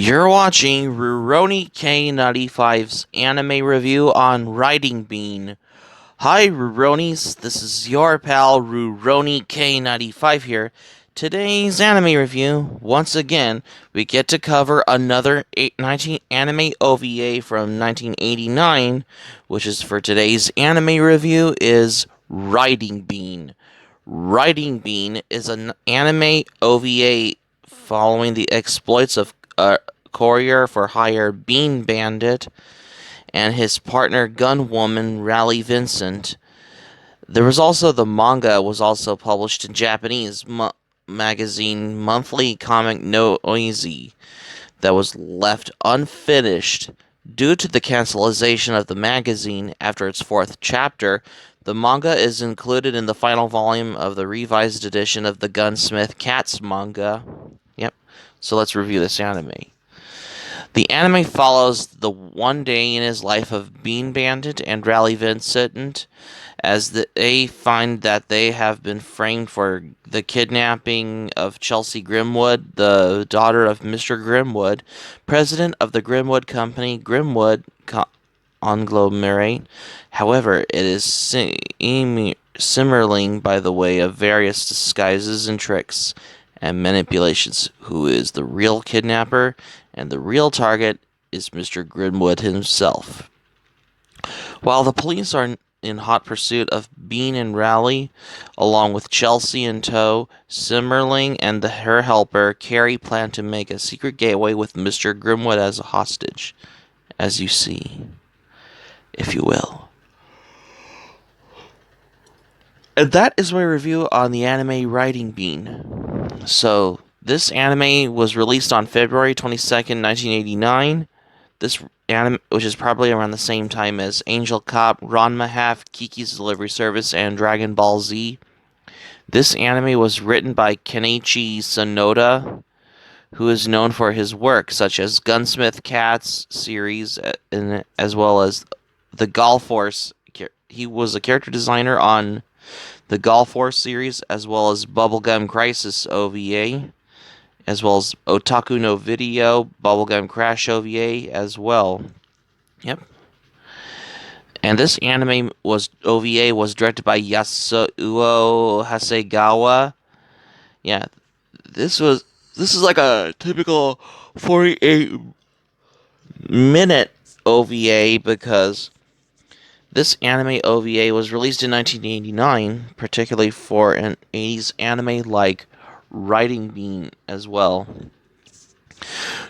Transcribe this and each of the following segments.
You're watching Rurouni K95's anime review on Writing Bean. Hi Ruronis, this is your pal Rurouni K95 here. Today's anime review, once again, we get to cover another 19 anime OVA from 1989, which is for today's anime review is Writing Bean. Writing Bean is an anime OVA following the exploits of courier for hire Bean Bandit and his partner gunwoman Raleigh Vincent. There was also the manga was also published in Japanese magazine Monthly Comic Noisy that was left unfinished due to the cancellation of the magazine after its fourth chapter. The manga is included in the final volume of the revised edition of the Gunsmith Cats manga. Yep. So let's review this anime. The anime follows the one day in his life of Bean Bandit and Raleigh Vincent as they find that they have been framed for the kidnapping of Chelsea Grimwood, the daughter of Mr. Grimwood, president of the Grimwood Company, Grimwood Conglomerate. However, it is simmering by the way of various disguises and tricks and manipulations. Who is the real kidnapper? And the real target is Mr. Grimwood himself. While the police are in hot pursuit of Bean and Raleigh, along with Chelsea in tow, Simmerling and her helper, Carrie, plan to make a secret gateway with Mr. Grimwood as a hostage, as you see, if you will. And that is my review on the anime Writing Bean. So, this anime was released on February 22nd, 1989. This anime, which is probably around the same time as Angel Cop, Ranma Half, Kiki's Delivery Service, and Dragon Ball Z. This anime was written by Kenichi Sonoda, who is known for his work such as Gunsmith Cats series, as well as the Golf Force. He was a character designer on the Golf Force series, as well as Bubblegum Crisis OVA, as well as Otaku no Video, Bubblegum Crash OVA as well. Yep. And this OVA was directed by Yasuo Hasegawa. Yeah, this is like a typical 48-minute OVA because this anime OVA was released in 1989, particularly for an 80s anime like Writing Bean as well.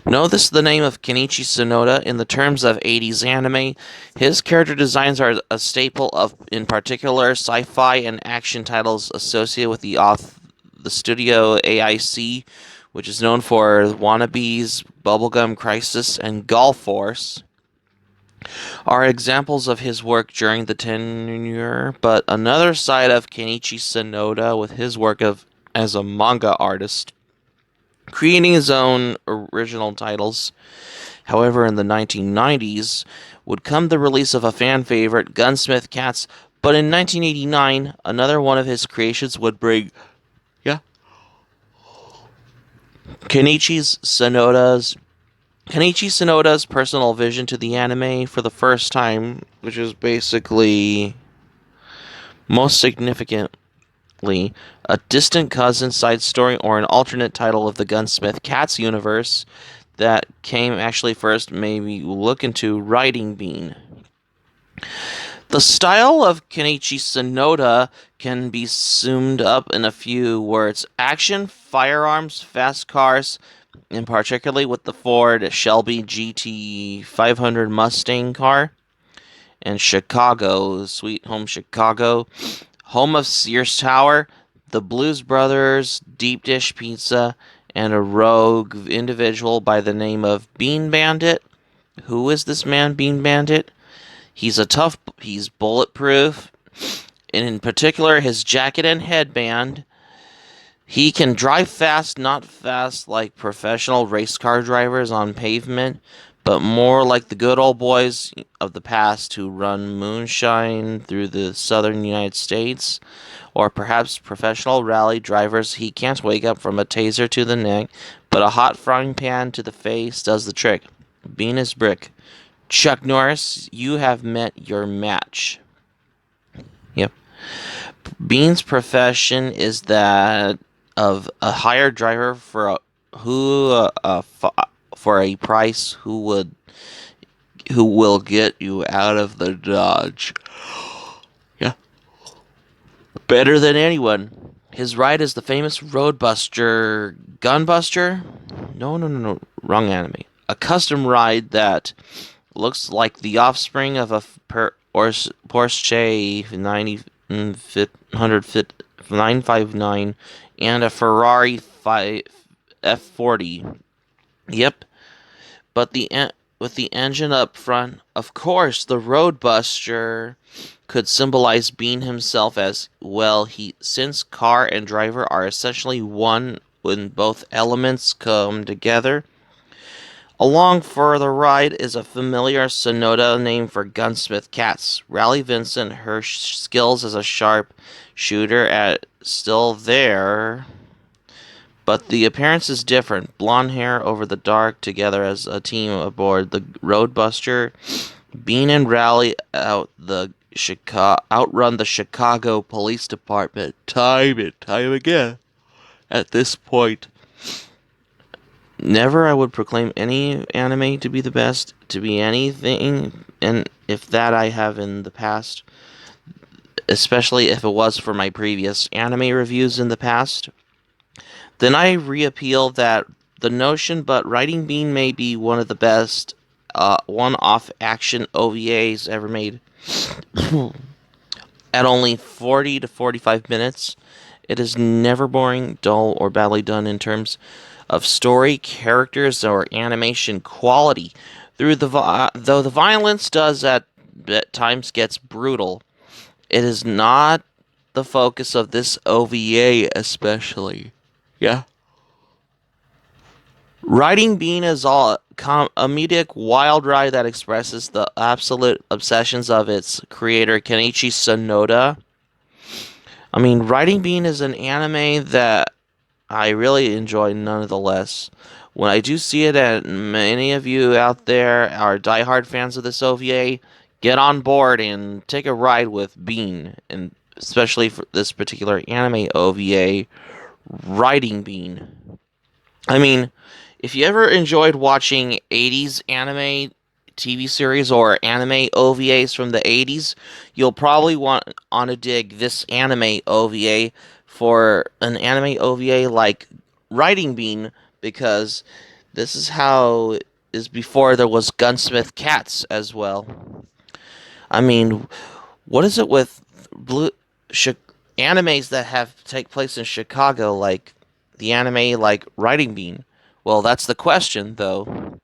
Notice the name of Kenichi Sonoda in the terms of 80s anime. His character designs are a staple of, in particular, sci-fi and action titles associated with the studio AIC, which is known for Wannabes, Bubblegum Crisis, and Golf Force, are examples of his work during the tenure. But another side of Kenichi Sonoda with his work as a manga artist, creating his own original titles. However, in the 1990s would come the release of a fan favorite, Gunsmith Cats, but in 1989, another one of his creations would bring, Kenichi Sonoda's personal vision to the anime for the first time, which is basically most significant a distant cousin side story or an alternate title of the Gunsmith Cats universe that came actually first, maybe look into Writing Bean. The style of Kenichi Sonoda can be summed up in a few words: action, firearms, fast cars, and particularly with the Ford Shelby GT 500 Mustang car, and Chicago, Sweet Home Chicago, home of Sears Tower, the Blues Brothers, Deep Dish Pizza, and a rogue individual by the name of Bean Bandit. Who is this man, Bean Bandit? He's bulletproof, and in particular, his jacket and headband. He can drive fast, not fast like professional race car drivers on pavement, but more like the good old boys of the past who run moonshine through the southern United States, or perhaps professional rally drivers. He can't wake up from a taser to the neck, but a hot frying pan to the face does the trick. Bean is brick. Chuck Norris, you have met your match. Yep. Bean's profession is that of a hired driver for a price who will get you out of the Dodge. Yeah. Better than anyone. His ride is the famous Roadbuster Gunbuster? No. Wrong anime. A custom ride that looks like the offspring of a Porsche 959 and a Ferrari F40. Yep, but with the engine up front, of course, the Roadbuster could symbolize Bean himself as well. Since car and driver are essentially one when both elements come together. Along for the ride is a familiar Sonoda name for gunsmith Katz. Rally Vincent, her skills as a sharp shooter at still there, but the appearance is different. Blonde hair over the dark, together as a team aboard the Roadbuster. Bean and Rally outrun the Chicago Police Department time and time again. At this point, never I would proclaim any anime to be the best, to be anything, and if that I have in the past, especially if it was for my previous anime reviews in the past, then I reappeal that the notion, but Writing Bean may be one of the best one-off action OVAs ever made. At only 40 to 45 minutes, it is never boring, dull, or badly done in terms of story, characters, or animation quality. Though the violence does at times gets brutal, it is not the focus of this OVA especially. Yeah. Writing Bean is a comedic wild ride that expresses the absolute obsessions of its creator, Kenichi Sonoda. I mean, Writing Bean is an anime that I really enjoy nonetheless. When I do see it, and many of you out there are diehard fans of this OVA, get on board and take a ride with Bean, and especially for this particular anime OVA, Writing Bean. I mean, if you ever enjoyed watching 80s anime TV series or anime OVAs from the 80s, you'll probably want to dig this anime OVA for an anime OVA like Writing Bean, because this is how it is before there was Gunsmith Cats as well. I mean, what is it with animes that have take place in Chicago, like the anime like Writing Bean? Well, that's the question, though.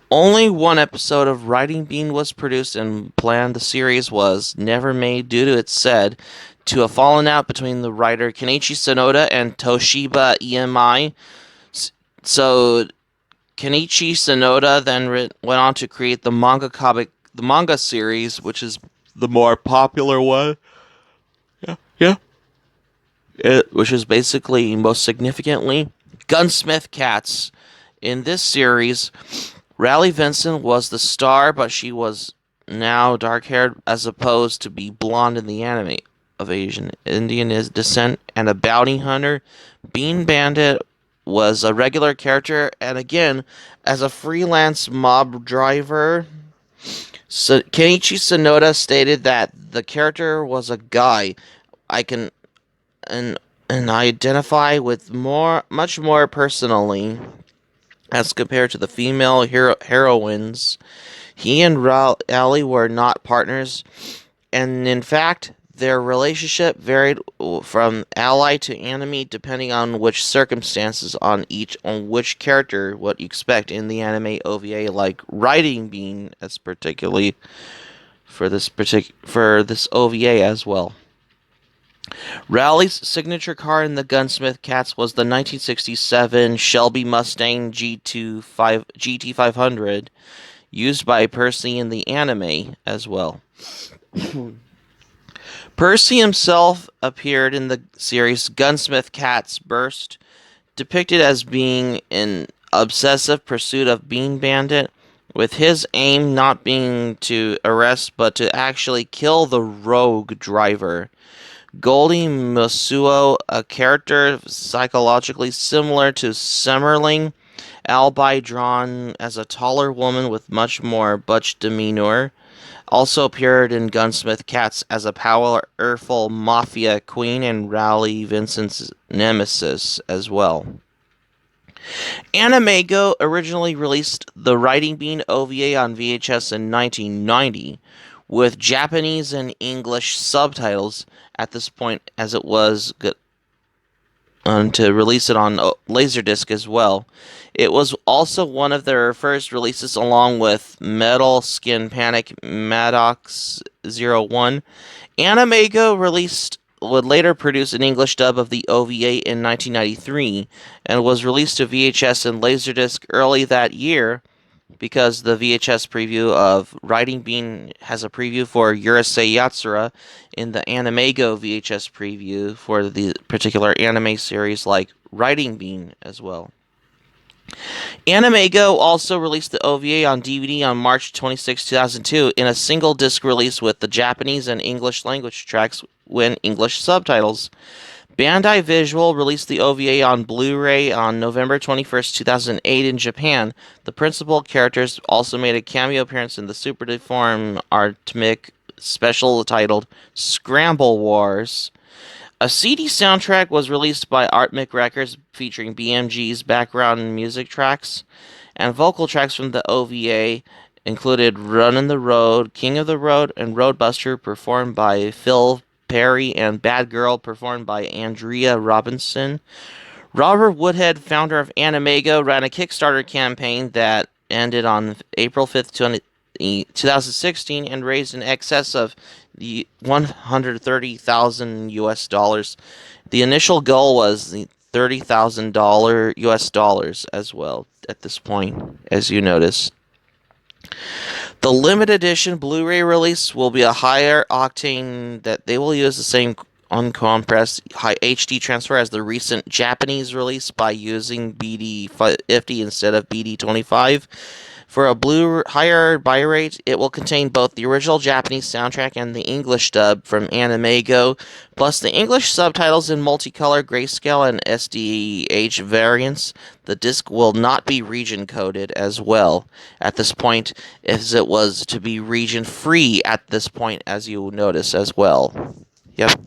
Only one episode of Writing Bean was produced and planned. The series was never made due to, it said, to a falling out between the writer Kenichi Sonoda and Toshiba EMI. So Kenichi Sonoda then went on to create the manga series, which is the more popular one. Yeah. Which is basically, most significantly, Gunsmith Cats. In this series, Rally Vincent was the star, but she was now dark-haired as opposed to be blonde in the anime, of Asian Indian descent, and a bounty hunter. Bean Bandit was a regular character, and again, as a freelance mob driver. Kenichi Sonoda stated that the character was a guy I can and identify with much more personally as compared to the female heroines. He and Rally were not partners, and in fact, their relationship varied from ally to enemy depending on which circumstances on which character, what you expect in the anime OVA, like Writing Bean, as particularly for this OVA as well. Rowley's signature car in the Gunsmith Cats was the 1967 Shelby Mustang GT500, used by Percy in the anime as well. Percy himself appeared in the series Gunsmith Cats Burst, depicted as being in obsessive pursuit of Bean Bandit, with his aim not being to arrest but to actually kill the rogue driver. Goldie Masuo, a character psychologically similar to Semmerling, albeit drawn as a taller woman with much more butch demeanor, also appeared in Gunsmith Cats as a powerful mafia queen and Rowley Vincent's nemesis as well. Animego originally released the Riding Bean OVA on VHS in 1990, with Japanese and English subtitles at this point, as it was to release it on Laserdisc as well. It was also one of their first releases along with Metal Skin Panic Maddox 01. Animego would later produce an English dub of the OVA in 1993 and was released to VHS and Laserdisc early that year because the VHS preview of Riding Bean has a preview for Urusei Yatsura in the Animego VHS preview for the particular anime series like Riding Bean as well. Animego also released the OVA on DVD on March 26, 2002 in a single disc release with the Japanese and English language tracks with English subtitles. Bandai Visual released the OVA on Blu-ray on November 21st, 2008 in Japan. The principal characters also made a cameo appearance in the Super Deformed Artmic special titled Scramble Wars. A CD soundtrack was released by Artmic Records featuring BMG's background music tracks, and vocal tracks from the OVA included Runnin' the Road, King of the Road, and Roadbuster performed by Phil Perry, and Bad Girl performed by Andrea Robinson. Robert Woodhead, founder of Animego, ran a Kickstarter campaign that ended on April 5th, 2016 and raised in excess of the 130,000 US dollars. The initial goal was the $30,000 US dollars as well at this point, as you notice. The limited edition Blu-ray release will be a higher octane that they will use the same uncompressed high HD transfer as the recent Japanese release by using BD50 instead of BD25. For a higher bitrate, it will contain both the original Japanese soundtrack and the English dub from Animego, plus the English subtitles in multicolor, grayscale, and SDH variants. The disc will not be region coded as well at this point, as it was to be region free at this point, as you notice as well. Yep.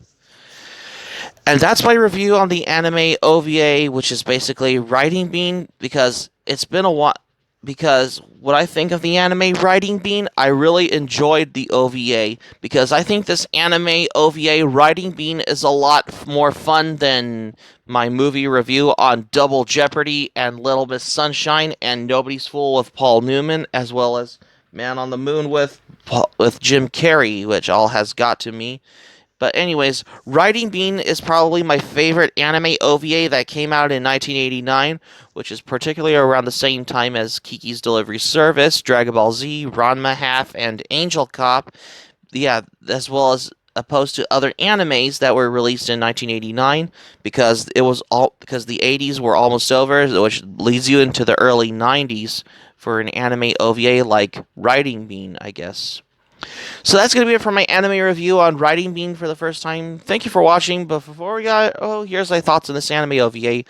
And that's my review on the anime OVA, which is basically Riding Bean, because it's been a while. Because what I think of the anime Riding Bean, I really enjoyed the OVA, because I think this anime OVA Riding Bean is a lot more fun than my movie review on Double Jeopardy and Little Miss Sunshine and Nobody's Fool with Paul Newman, as well as Man on the Moon with Jim Carrey, which all has got to me. But anyways, Riding Bean is probably my favorite anime OVA that came out in 1989, which is particularly around the same time as Kiki's Delivery Service, Dragon Ball Z, Ranma Half, and Angel Cop. Yeah, as well as opposed to other animes that were released in 1989, because the 80s were almost over, which leads you into the early 90s for an anime OVA like Riding Bean, I guess. So that's going to be it for my anime review on Riding Bean for the first time. Thank you for watching, but before we go, here's my thoughts on this anime OVA.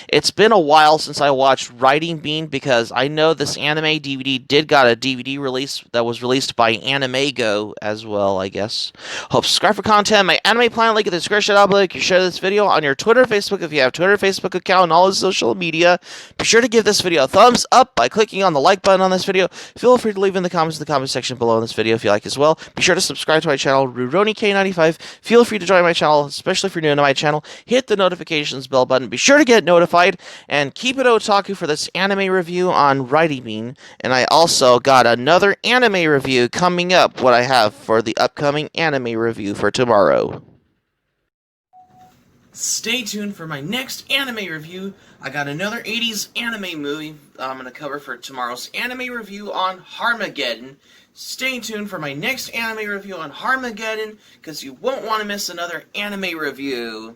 It's been a while since I watched Riding Bean, because I know this anime DVD did got a DVD release that was released by Animego as well, I guess. Hope subscribe for content. My anime plan link in the description down below. You can share this video on your Twitter, Facebook if you have Twitter, Facebook account, and all the social media. Be sure to give this video a thumbs up by clicking on the like button on this video. Feel free to leave in the comments in the comment section below in this video if you like as well. Be sure to subscribe to my channel, RurouniK95. Feel free to join my channel, especially if you're new to my channel. Hit the notifications bell button. Be sure to get notified, and keep it otaku for this anime review on Riding Bean. And I also got another anime review coming up, what I have for the upcoming anime review for tomorrow. Stay tuned for my next anime review. I got another 80s anime movie I'm going to cover for tomorrow's anime review on Harmageddon. Stay tuned for my next anime review on Harmageddon, because you won't want to miss another anime review.